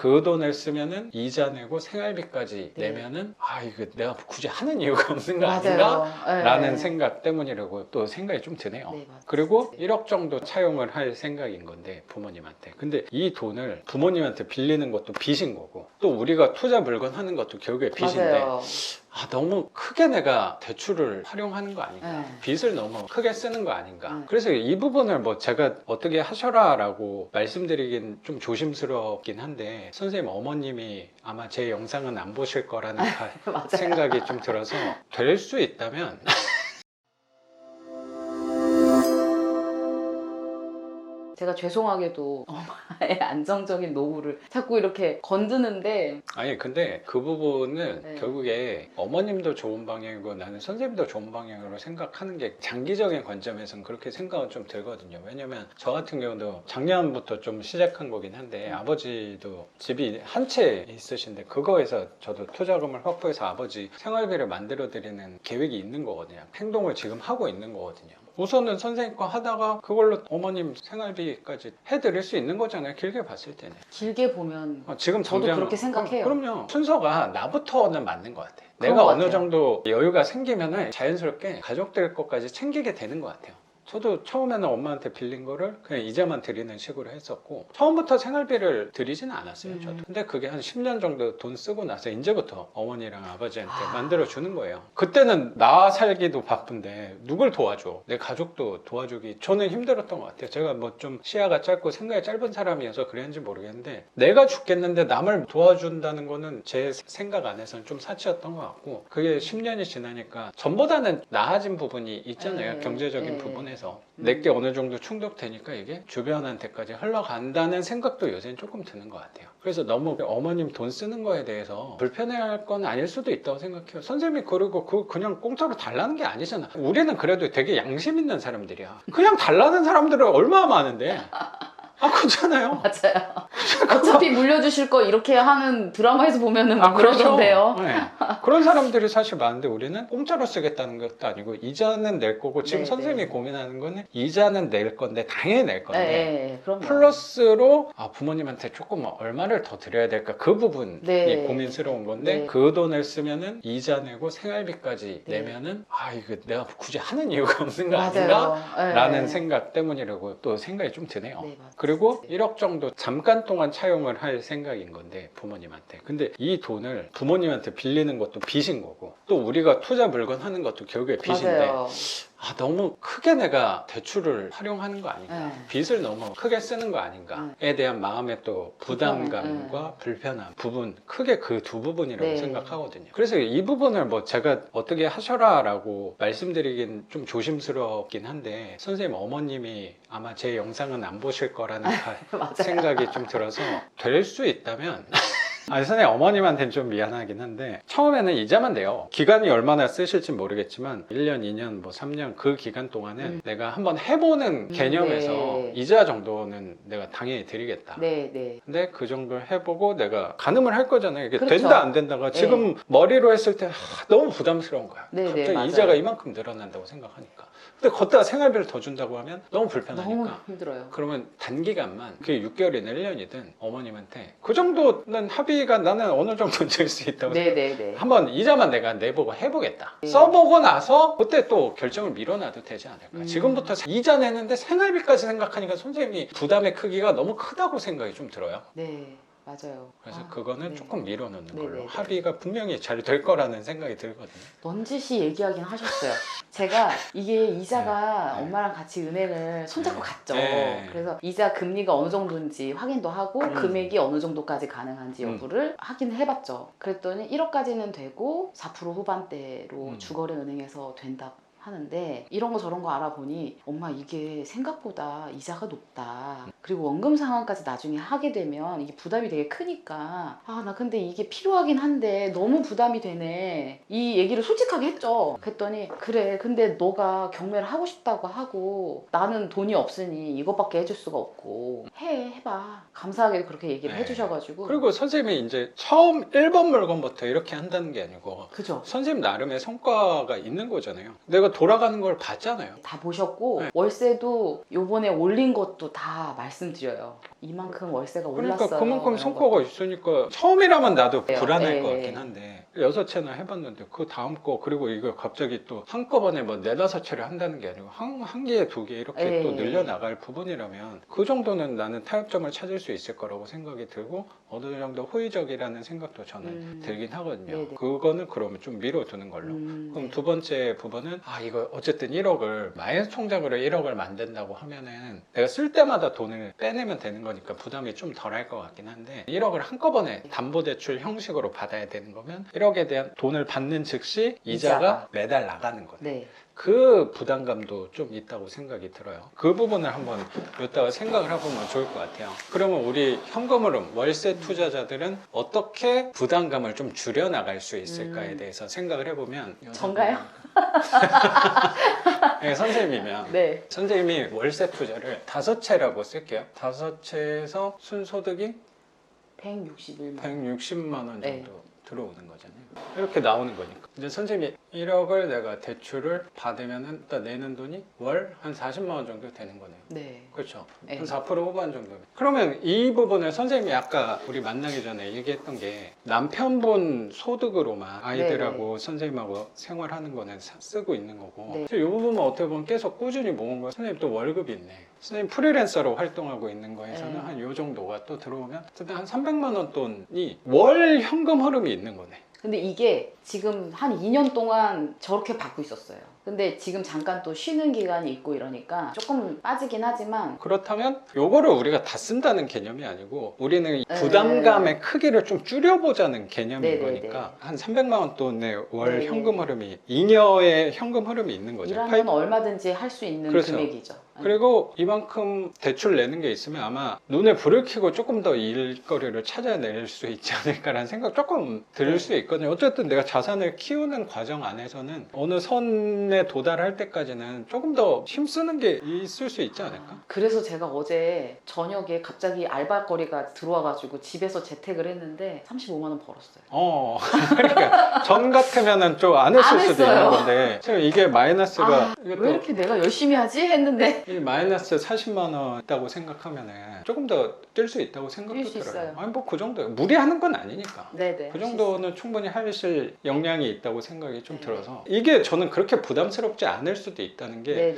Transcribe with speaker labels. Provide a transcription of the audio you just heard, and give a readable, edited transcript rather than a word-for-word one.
Speaker 1: 그 돈을 쓰면은 이자 내고 생활비까지
Speaker 2: 네.
Speaker 1: 내면은 아 이거 내가 굳이 하는 이유가 없는 거
Speaker 2: 맞아요.
Speaker 1: 아닌가?
Speaker 2: 네.
Speaker 1: 라는 생각 때문이라고 또 생각이 좀 드네요.
Speaker 2: 네, 맞아요.
Speaker 1: 그리고
Speaker 2: 네.
Speaker 1: 1억 정도 차용을 할 생각인 건데 부모님한테. 근데 이 돈을 부모님한테 빌리는 것도 빚인 거고 또 우리가 투자 물건 하는 것도 결국에 빚인데
Speaker 2: 맞아요.
Speaker 1: 아 너무 크게 내가 대출을 활용하는 거 아닌가,
Speaker 2: 네.
Speaker 1: 빚을 너무 크게 쓰는 거 아닌가.
Speaker 2: 네.
Speaker 1: 그래서 이 부분을 뭐 제가 어떻게 하셔라 라고 말씀드리긴 좀 조심스럽긴 한데 선생님 어머님이 아마 제 영상은 안 보실 거라는
Speaker 2: 맞아요.
Speaker 1: 생각이 좀 들어서 될 수 있다면
Speaker 2: 제가 죄송하게도 엄마의 안정적인 노후를 자꾸 이렇게 건드는데
Speaker 1: 아니 근데 그 부분은
Speaker 2: 네.
Speaker 1: 결국에 어머님도 좋은 방향이고 나는 선생님도 좋은 방향으로 생각하는 게 장기적인 관점에서는 그렇게 생각은 좀 들거든요. 왜냐면 저 같은 경우도 작년부터 좀 시작한 거긴 한데 아버지도 집이 한 채 있으신데 그거에서 저도 투자금을 확보해서 아버지 생활비를 만들어 드리는 계획이 있는 거거든요. 행동을 지금 하고 있는 거거든요. 우선은 선생님 거 하다가 그걸로 어머님 생활비까지 해드릴 수 있는 거잖아요. 길게 봤을 때는.
Speaker 2: 길게 보면
Speaker 1: 지금
Speaker 2: 저도
Speaker 1: 당장
Speaker 2: 그렇게 생각해요.
Speaker 1: 그럼요. 순서가 나부터는 맞는 것 같아.
Speaker 2: 그런
Speaker 1: 내가
Speaker 2: 것
Speaker 1: 어느
Speaker 2: 같아요.
Speaker 1: 정도 여유가 생기면은 자연스럽게 가족들 것까지 챙기게 되는 것 같아요. 저도 처음에는 엄마한테 빌린 거를 그냥 이자만 드리는 식으로 했었고 처음부터 생활비를 드리지는 않았어요. 저도. 근데 그게 한 10년 정도 돈 쓰고 나서 이제부터 어머니랑 아버지한테 만들어 주는 거예요. 그때는 나 살기도 바쁜데 누굴 도와줘? 내 가족도 도와주기 저는 힘들었던 것 같아요. 제가 뭐 좀 시야가 짧고 생각이 짧은 사람이어서 그랬는지 모르겠는데 내가 죽겠는데 남을 도와준다는 거는 제 생각 안에서는 좀 사치였던 것 같고 그게 10년이 지나니까 전보다는 나아진 부분이 있잖아요. 경제적인 부분에 내게 어느 정도 충족되니까 이게 주변한테까지 흘러간다는 생각도 요새는 조금 드는 것 같아요. 그래서 너무 어머님 돈 쓰는 거에 대해서 불편해할 건 아닐 수도 있다고 생각해요. 선생님이 그리고 그냥 공짜로 달라는 게 아니잖아. 우리는 그래도 되게 양심 있는 사람들이야. 그냥 달라는 사람들은 얼마나 많은데. 아 그렇잖아요.
Speaker 2: 맞아요. 어차피 물려주실 거 이렇게 하는 드라마에서 보면은
Speaker 1: 그렇죠.
Speaker 2: 그러던데요.
Speaker 1: 네. 그런 사람들이 사실 많은데 우리는 공짜로 쓰겠다는 것도 아니고 이자는 낼 거고 지금
Speaker 2: 네,
Speaker 1: 선생님이
Speaker 2: 네.
Speaker 1: 고민하는 거는 이자는 낼 건데 당연히 낼 건데
Speaker 2: 네, 그럼요.
Speaker 1: 플러스로 부모님한테 조금 얼마를 더 드려야 될까 그 부분이
Speaker 2: 네.
Speaker 1: 고민스러운 건데
Speaker 2: 네.
Speaker 1: 그 돈을 쓰면은 이자 내고 생활비까지
Speaker 2: 네.
Speaker 1: 내면은 아 이거 내가 굳이 하는 이유가 없는 거
Speaker 2: 맞아요.
Speaker 1: 아닌가?
Speaker 2: 네.
Speaker 1: 라는 생각 때문이라고 또 생각이 좀 드네요.
Speaker 2: 네, 맞아요.
Speaker 1: 그리고
Speaker 2: 네.
Speaker 1: 1억 정도 잠깐 동안 차용을 할 생각인 건데 부모님한테. 근데 이 돈을 부모님한테 빌리는 것도 빚인 거고 또 우리가 투자 물건 하는 것도 결국에 빚인데
Speaker 2: 맞아요.
Speaker 1: 너무 크게 내가 대출을 활용하는 거 아닌가,
Speaker 2: 네.
Speaker 1: 빚을 너무 크게 쓰는 거 아닌가에 대한 마음의 또 부담감과 불편함 부분 크게 그 두 부분이라고
Speaker 2: 네.
Speaker 1: 생각하거든요. 그래서 이 부분을 뭐 제가 어떻게 하셔라 라고 말씀드리긴 좀 조심스럽긴 한데 선생님 어머님이 아마 제 영상은 안 보실 거라는
Speaker 2: 맞아요.
Speaker 1: 생각이 좀 들어서 될 수 있다면 선생님 어머님한테는 좀 미안하긴 한데 처음에는 이자만 내요. 기간이 얼마나 쓰실지 모르겠지만 1년, 2년, 뭐 3년 그 기간 동안은 내가 한번 해보는 개념에서
Speaker 2: 네.
Speaker 1: 이자 정도는 내가 당연히 드리겠다.
Speaker 2: 네, 네.
Speaker 1: 근데 그 정도를 해보고 내가 가늠을 할 거잖아요. 이게
Speaker 2: 그렇죠.
Speaker 1: 된다 안 된다가 지금 머리로 했을 때 너무 부담스러운 거야.
Speaker 2: 네,
Speaker 1: 갑자기
Speaker 2: 네, 맞아요.
Speaker 1: 이자가 이만큼 늘어난다고 생각하니까. 근데 걷다가 생활비를 더 준다고 하면 너무 불편하니까.
Speaker 2: 너무 힘들어요.
Speaker 1: 그러면 단기간만 그게 6개월이든 1년이든 어머님한테 그 정도는 합의가 나는 어느 정도 될 수 있다고
Speaker 2: 네, 네, 네.
Speaker 1: 한번 이자만 내가 내보고 해보겠다. 써보고 나서 그때 또 결정을 미뤄놔도 되지 않을까. 지금부터 이자 내는데 생활비까지 생각하니까 선생님이 부담의 크기가 너무 크다고 생각이 좀 들어요.
Speaker 2: 네, 맞아요.
Speaker 1: 그래서 그거는
Speaker 2: 네.
Speaker 1: 조금 미뤄놓는
Speaker 2: 네,
Speaker 1: 걸로
Speaker 2: 네, 네.
Speaker 1: 합의가 분명히 잘 될 거라는 생각이 들거든요.
Speaker 2: 넌지시 얘기하긴 하셨어요. 제가 이게 이자가
Speaker 1: 네.
Speaker 2: 엄마랑 같이 은행을 손잡고
Speaker 1: 네.
Speaker 2: 갔죠.
Speaker 1: 네.
Speaker 2: 그래서 이자 금리가 어느 정도인지 확인도 하고 금액이 어느 정도까지 가능한지 여부를 확인해봤죠. 그랬더니 1억까지는 되고 4% 후반대로 주거래 은행에서 된다 하는데 이런 거 저런 거 알아보니 엄마 이게 생각보다 이자가 높다. 그리고 원금 상환까지 나중에 하게 되면 이게 부담이 되게 크니까 나 근데 이게 필요하긴 한데 너무 부담이 되네. 이 얘기를 솔직하게 했죠. 그랬더니 그래 근데 너가 경매를 하고 싶다고 하고 나는 돈이 없으니 이것밖에 해줄 수가 없고 해봐. 감사하게 그렇게 얘기를 해주셔가지고
Speaker 1: 그리고 선생님이 이제 처음 1번 물건부터 이렇게 한다는 게 아니고
Speaker 2: 그죠?
Speaker 1: 선생님 나름의 성과가 있는 거잖아요. 내가 돌아가는 걸 봤잖아요.
Speaker 2: 다 보셨고
Speaker 1: 네.
Speaker 2: 월세도 요번에 올린 것도 다 말씀드려요. 이만큼 월세가
Speaker 1: 그러니까
Speaker 2: 올랐어요.
Speaker 1: 그만큼
Speaker 2: 이런
Speaker 1: 성과가 있으니까 처음이라면 나도
Speaker 2: 네,
Speaker 1: 불안할
Speaker 2: 네,
Speaker 1: 것
Speaker 2: 네.
Speaker 1: 같긴 한데 6채나 해봤는데 그 다음 거 그리고 이걸 갑자기 또 한꺼번에 뭐 4-5채를 한다는 게 아니고 한 개에 2개 이렇게
Speaker 2: 네.
Speaker 1: 또 늘려나갈 부분이라면 그 정도는 나는 타협점을 찾을 수 있을 거라고 생각이 들고 어느 정도 호의적이라는 생각도 저는 들긴 하거든요.
Speaker 2: 네네.
Speaker 1: 그거는 그러면 좀 미뤄두는 걸로. 그럼
Speaker 2: 네.
Speaker 1: 두 번째 부분은 이거 어쨌든 1억을 마이너스 통장으로 1억을 만든다고 하면은 내가 쓸 때마다 돈을 빼내면 되는 거니까 부담이 좀 덜할 것 같긴 한데 1억을 한꺼번에 담보대출 형식으로 받아야 되는 거면 1억에 대한 돈을 받는 즉시 이자가
Speaker 2: 이자가.
Speaker 1: 매달 나가는 거예요.
Speaker 2: 네.
Speaker 1: 그 부담감도 좀 있다고 생각이 들어요. 그 부분을 한번 이따가 생각을 해보면 좋을 것 같아요. 그러면 우리 현금 흐름, 월세 투자자들은 어떻게 부담감을 좀 줄여나갈 수 있을까에 대해서 생각을 해보면
Speaker 2: 전가요?
Speaker 1: 네, 선생님이면
Speaker 2: 네.
Speaker 1: 선생님이 월세 투자를 5채라고 쓸게요. 5채에서 순소득이
Speaker 2: 161만.
Speaker 1: 160만 원 정도
Speaker 2: 네.
Speaker 1: 들어오는 거잖아요. 이렇게 나오는 거니까. 이제 선생님이 1억을 내가 대출을 받으면은 일단 내는 돈이 월 한 40만 원 정도 되는 거네요.
Speaker 2: 네.
Speaker 1: 그렇죠.
Speaker 2: 네.
Speaker 1: 한 4% 후반 정도. 그러면 이 부분을 선생님이 아까 우리 만나기 전에 얘기했던 게 남편분 소득으로만 아이들하고 선생님하고 생활하는 거는 쓰고 있는 거고.
Speaker 2: 네.
Speaker 1: 그래서 이 부분은 어떻게 보면 계속 꾸준히 모은 거. 선생님 또 월급이 있네. 선생님 프리랜서로 활동하고 있는 거에서는
Speaker 2: 네.
Speaker 1: 한 요 정도가 또 들어오면 어쨌든 한 300만 원 돈이 월 현금 흐름이 있는 거네.
Speaker 2: 근데 이게 지금 한 2년 동안 저렇게 받고 있었어요. 근데 지금 잠깐 또 쉬는 기간이 있고 이러니까 조금 빠지긴 하지만
Speaker 1: 그렇다면 요거를 우리가 다 쓴다는 개념이 아니고 우리는 이
Speaker 2: 네.
Speaker 1: 부담감의 크기를 좀 줄여보자는 개념인
Speaker 2: 네, 네,
Speaker 1: 거니까 한 300만 원 돈의 월
Speaker 2: 네.
Speaker 1: 현금 흐름이 잉여의 현금 흐름이 있는 거죠.
Speaker 2: 일하면 얼마든지 할 수 있는
Speaker 1: 그렇죠.
Speaker 2: 금액이죠.
Speaker 1: 그리고 이만큼 대출 내는 게 있으면 아마 눈에 불을 켜고 조금 더 일거리를 찾아낼 수 있지 않을까라는 생각 조금 들
Speaker 2: 네.
Speaker 1: 수 있거든요. 어쨌든 내가 자산을 키우는 과정 안에서는 어느 선에 도달할 때까지는 조금 더 힘쓰는 게 있을 수 있지 않을까?
Speaker 2: 그래서 제가 어제 저녁에 갑자기 알바거리가 들어와가지고 집에서 재택을 했는데 35만 원 벌었어요.
Speaker 1: 그러니까 전 같으면은 좀 안 했을
Speaker 2: 안
Speaker 1: 수도
Speaker 2: 했어요.
Speaker 1: 있는 건데 지금 이게 마이너스가 이게
Speaker 2: 왜 이렇게 내가 열심히 하지? 했는데
Speaker 1: 이 마이너스 40만 원 있다고 생각하면은 조금 더 뛸 수 있다고 생각도
Speaker 2: 뛸수
Speaker 1: 들어요.
Speaker 2: 있어요.
Speaker 1: 아니 뭐 그 정도 무리하는 건 아니니까.
Speaker 2: 네네.
Speaker 1: 그 정도는 충분히 하실 역량이 있다고 생각이 좀
Speaker 2: 네.
Speaker 1: 들어서 이게 저는 그렇게 부담스럽지 않을 수도 있다는 게
Speaker 2: 네네.